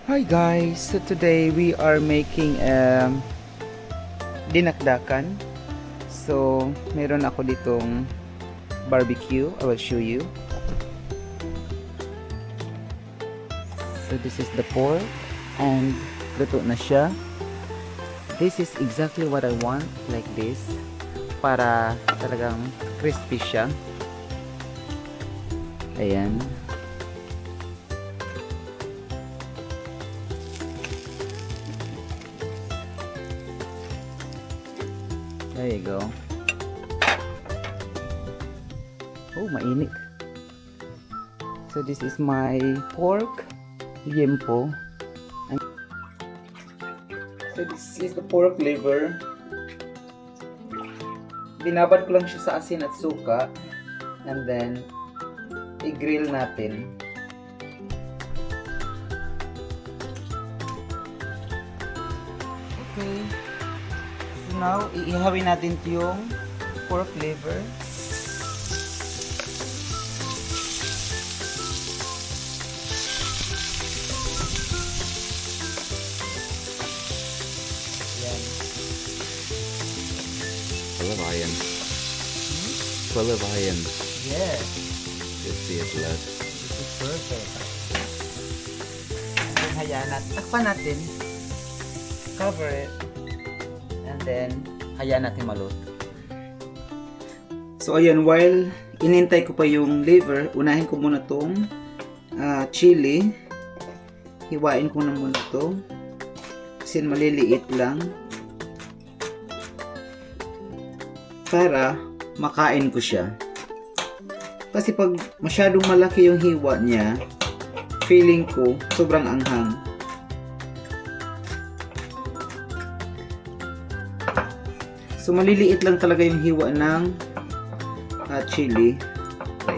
Hi guys, so today we are making dinakdakan. So meron ako ditong barbecue. I will show you. So this is the pork and luto na siya. This is exactly what I want, like this, para talagang crispy siya. Ayan. There you go. Oh, mainit. So this is my pork liempo. So this is the pork liver. Binabad ko lang siya sa asin at suka. And then i-grill natin. Okay. So now, iihawin natin yung pork liver. Yan. I love iron. I love iron. Yes. Just see it blood. This is perfect. And then hayaan natin. Takpan natin. Cover it. And then hayaan natin maluto. So ayan, while inintay ko pa yung liver, unahin ko muna tong chili. Hiwain ko na muna to. Kasi maliliit lang. Para makain ko siya. Kasi pag masyadong malaki yung hiwa niya, feeling ko sobrang anghang. So maliliit lang talaga yung hiwa ng chili. Okay.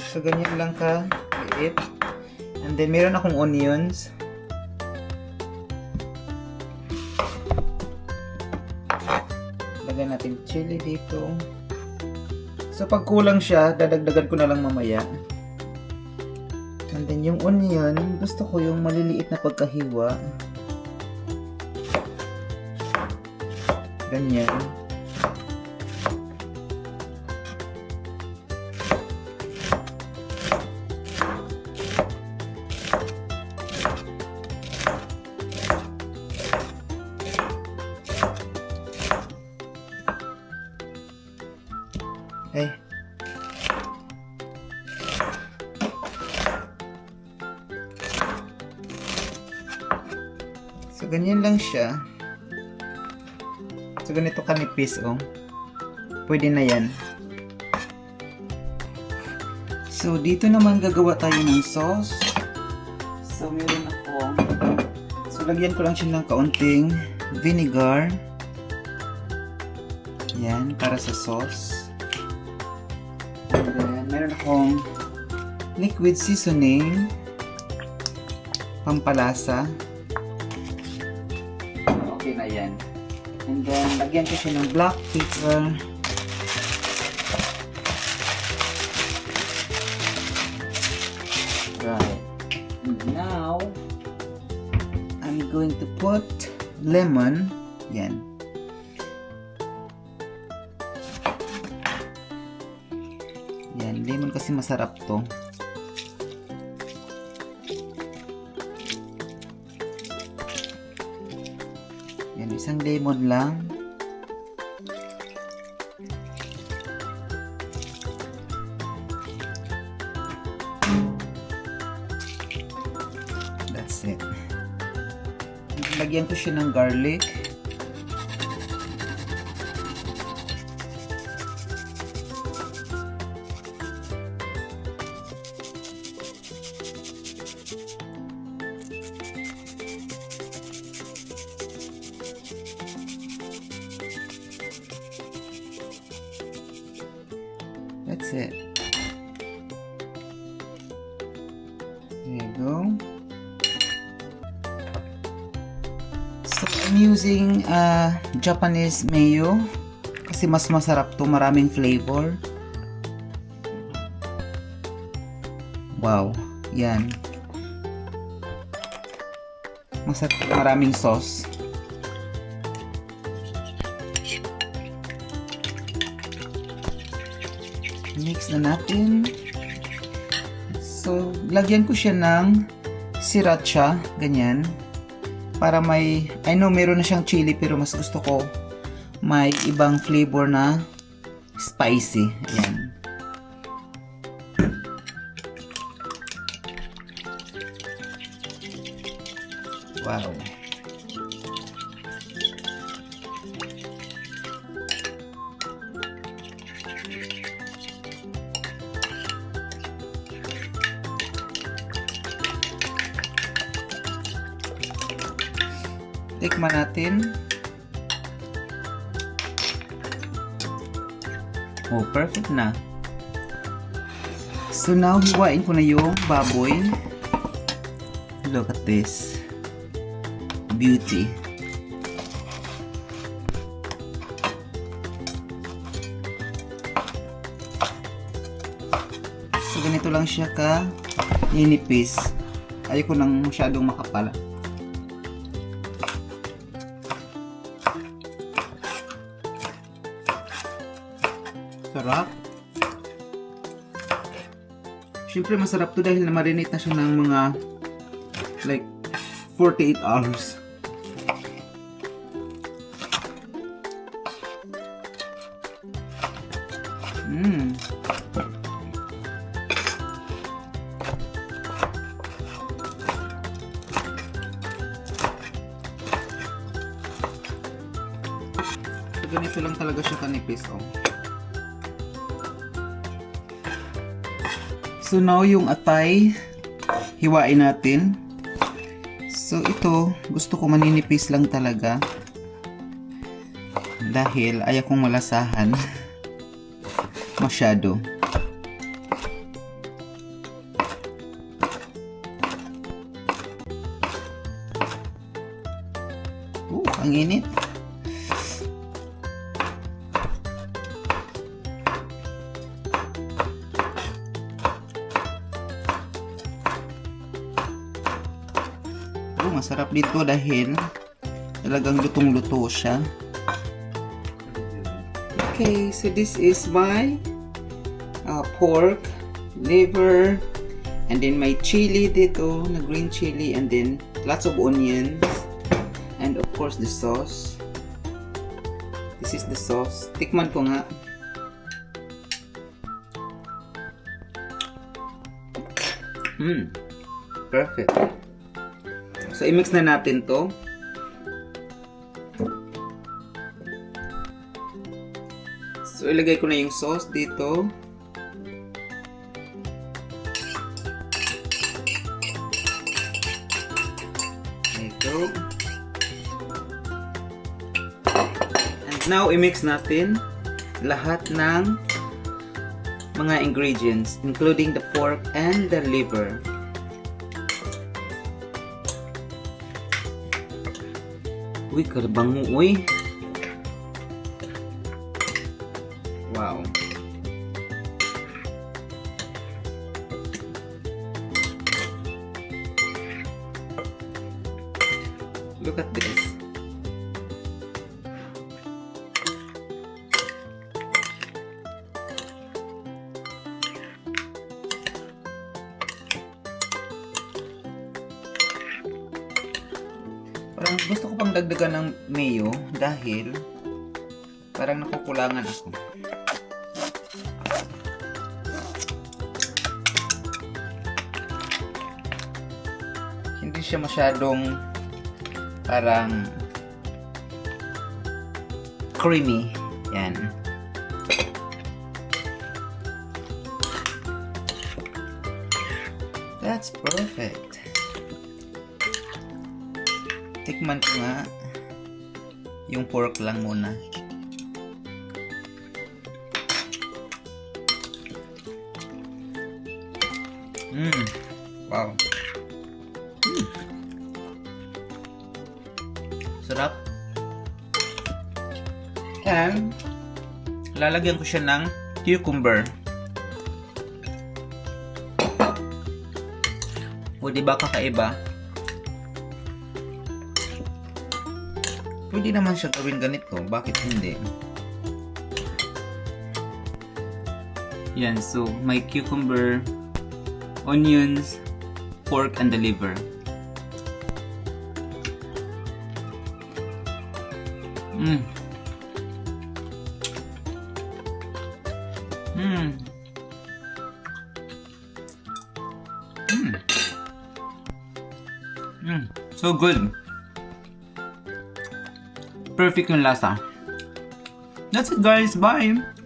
So ganyan lang ka liit. And then meron akong onions. Lagyan natin chili dito. So pag kulang siya, dadagdagan ko na lang mamaya. And then yung onion, gusto ko yung maliliit na pagkahiwa. Ganyan. Eh. So, ganyan lang siya. So, ganito kanipis, oh. Pwede na yan. So, dito naman gagawa tayo ng sauce. So, meron ako. So, lagyan ko lang siya ng kaunting vinegar. Yan, para sa sauce. And then, meron akong liquid seasoning, pampalasa. Okay na yan. And then, lagyan ko siya ng black pepper. Right. And now, I'm going to put lemon. Yan. Yan, lemon kasi masarap to. Yan, isang lemon lang. That's it. Lagyan ko siya ng garlic. That's it. go. So, I'm using Japanese mayo kasi mas masarap to, maraming flavor. Wow, yan. Masarap, maraming sauce. Mix na natin. So, lagyan ko siya ng sriracha, ganyan. Para may, I know meron na siyang chili pero mas gusto ko may ibang flavor na spicy. Ayan. Wow. Tikman natin. Oh, perfect na. So now, hiwain ko na yung baboy. Look at this. Beauty. So ganito lang siya ka ninipis. Ayoko nang masyadong makapal. Sarap. Siyempre masarap to dahil na-marinate na siya ng mga like 48 hours. So, ganito lang talaga siya kanipis, oh. So now yung atay, hiwain natin. So ito, gusto ko maninipis lang talaga. Dahil ayaw kong malasahan masyado. Ang init. Masarap dito dahil talagang lutong-luto siya. Okay, so this is my pork, liver, and then my chili dito, na green chili, and then lots of onions, and of course the sauce. This is the sauce. Tikman ko nga. Perfect. So, i-mix na natin to. So, ilagay ko na yung sauce dito. Ito. And now, i-mix natin lahat ng mga ingredients, including the pork and the liver. Uy, karabango, uy. Wow. Look at this. Parang gusto ko pang dagdagan ng mayo dahil parang nakukulangan ako. Hindi siya masyadong parang creamy. Yan. That's perfect. Tikman ko nga yung pork lang muna. Wow. Sarap. And lalagyan ko siya ng cucumber. O diba kakaiba? Pwede naman siya gawin ganito. Bakit hindi? Yan, so may cucumber, onions, pork, and the liver. Mm. Mm. Mm. Mm. So good. Perfect yung lasa. That's it guys. Bye!